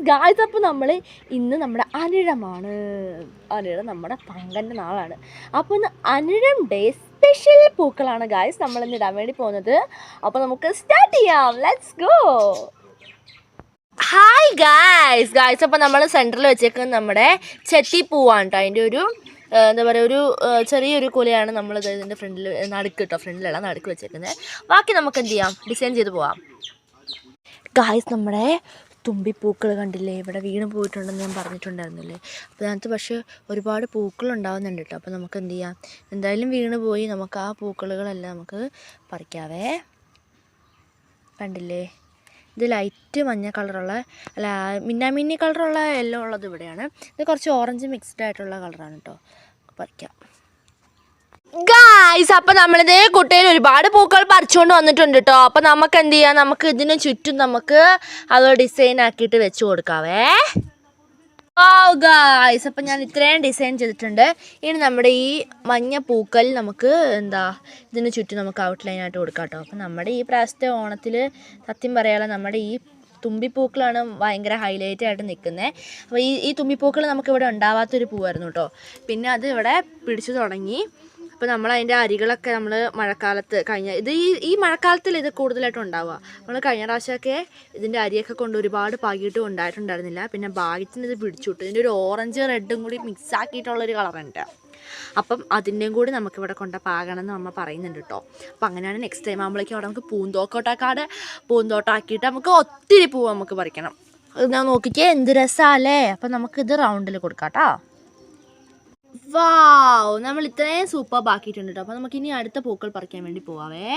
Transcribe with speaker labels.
Speaker 1: Guys അപ്പോൾ നമ്മൾ ഇന്ന് നമ്മുടെ അനിഴമാണ്. അനിഴം നമ്മുടെ പങ്കൻ്റെ നാളാണ്. അപ്പോൾ ഇന്ന് അനിഴം ഡേ സ്പെഷ്യൽ പൂക്കളാണ് ഗായ്സ് നമ്മളിന്ന് ഇടാൻ വേണ്ടി പോകുന്നത്. അപ്പോൾ നമുക്ക് സ്റ്റാർട്ട് ചെയ്യാം. Let's go. ഹായ് ഗായ്സ് അപ്പോൾ നമ്മൾ സെൻറ്ററിൽ വെച്ചേക്കുന്നത് നമ്മുടെ ചെത്തിപ്പൂവാണ് കേട്ടോ. അതിൻ്റെ ഒരു എന്താ പറയുക, ഒരു ചെറിയൊരു കുലയാണ് നമ്മളിത് ഇതിൻ്റെ ഫ്രണ്ടിൽ നടുക്ക് കേട്ടോ, ഫ്രണ്ടിലല്ല നടുക്ക് വെച്ചേക്കുന്നത്. ബാക്കി നമുക്ക് എന്ത് ചെയ്യാം, ഡിസൈൻ ചെയ്ത് പോവാം. ഗായ്സ് നമ്മുടെ തുമ്പിപ്പൂക്കൾ കണ്ടില്ലേ, ഇവിടെ വീണ് പോയിട്ടുണ്ടെന്ന് ഞാൻ പറഞ്ഞിട്ടുണ്ടായിരുന്നില്ലേ. അപ്പോൾ അതിനകത്ത് പക്ഷേ ഒരുപാട് പൂക്കൾ ഉണ്ടാകുന്നുണ്ട് കേട്ടോ. അപ്പോൾ നമുക്ക് എന്ത് ചെയ്യാം, എന്തായാലും വീണ് പോയി, നമുക്ക് ആ പൂക്കളുകളെല്ലാം നമുക്ക് പറിക്കാവേ. കണ്ടില്ലേ, ഇത് ലൈറ്റ് മഞ്ഞ കളറുള്ള, അല്ല മിന്നാമിന്നി കളറുള്ള യെല്ലോ ഉള്ളത് ഇവിടെയാണ്. ഇത് കുറച്ച് ഓറഞ്ച് മിക്സ്ഡ് ആയിട്ടുള്ള കളറാണ് കേട്ടോ. പറിക്കാം ഗായ്സ്. അപ്പം നമ്മളിത് കുട്ടയിൽ ഒരുപാട് പൂക്കൾ പറിച്ചുകൊണ്ട് വന്നിട്ടുണ്ട് കേട്ടോ. അപ്പം നമുക്ക് എന്ത് ചെയ്യാം, നമുക്ക് ഇതിന് ചുറ്റും നമുക്ക് അത് ഡിസൈൻ ആക്കിയിട്ട് വെച്ച് കൊടുക്കാവേ. ഗായ്സ് അപ്പം ഞാൻ ഇത്രയും ഡിസൈൻ ചെയ്തിട്ടുണ്ട്. ഇനി നമ്മുടെ ഈ മഞ്ഞ പൂക്കൾ നമുക്ക് എന്താ ഇതിന് ചുറ്റും നമുക്ക് ഔട്ട്ലൈനായിട്ട് കൊടുക്കാം കേട്ടോ. അപ്പം നമ്മുടെ ഈ പ്രാവശ്യത്തെ ഓണത്തിൽ സത്യം പറയാനുള്ള നമ്മുടെ ഈ തുമ്പിപ്പൂക്കളാണ് ഭയങ്കര ഹൈലൈറ്റ് ആയിട്ട് നിൽക്കുന്നത്. അപ്പോൾ ഈ തുമ്പിപ്പൂക്കൾ നമുക്കിവിടെ ഉണ്ടാവാത്തൊരു പൂവായിരുന്നു കേട്ടോ. പിന്നെ അത് ഇവിടെ പിടിച്ചു തുടങ്ങി. അപ്പോൾ നമ്മൾ അതിൻ്റെ അരികളൊക്കെ നമ്മൾ മഴക്കാലത്ത് ഈ മഴക്കാലത്തിൽ ഇത് കൂടുതലായിട്ടും ഉണ്ടാവുക. നമ്മൾ കഴിഞ്ഞ പ്രാവശ്യമൊക്കെ ഇതിൻ്റെ അരിയൊക്കെ കൊണ്ട് ഒരുപാട് പാകിയിട്ടും ഉണ്ടായിട്ടുണ്ടായിരുന്നില്ല. പിന്നെ ഭാഗ്യത്തിന് ഇത് പിടിച്ചു വിട്ടു. ഇതിൻ്റെ ഒരു ഓറഞ്ച് റെഡും കൂടി മിക്സ് ആക്കിയിട്ടുള്ളൊരു കളറുണ്ട്. അപ്പം അതിൻ്റെയും കൂടി നമുക്കിവിടെ കൊണ്ട് പാകണം എന്ന് നമ്മൾ പറയുന്നുണ്ട് കേട്ടോ. അപ്പം അങ്ങനെയാണ് നെക്സ്റ്റ് ടൈം ആകുമ്പോഴേക്കും അവിടെ നമുക്ക് പൂന്തോട്ടമാക്കിയിട്ട് നമുക്ക് ഒത്തിരി പൂവ് നമുക്ക് പറിക്കണം. ഞാൻ നോക്കിക്കേ എന്ത് രസമല്ലേ. അപ്പം നമുക്കിത് റൗണ്ടിൽ കൊടുക്കാം കേട്ടോ. വാവ്, നമ്മൾ ഇത്രയും സൂപ്പർ ആക്കിയിട്ടുണ്ട് കേട്ടോ. അപ്പോൾ നമുക്കിനി അടുത്ത പൂക്കൾ പറിക്കാൻ വേണ്ടി പോവാവേ.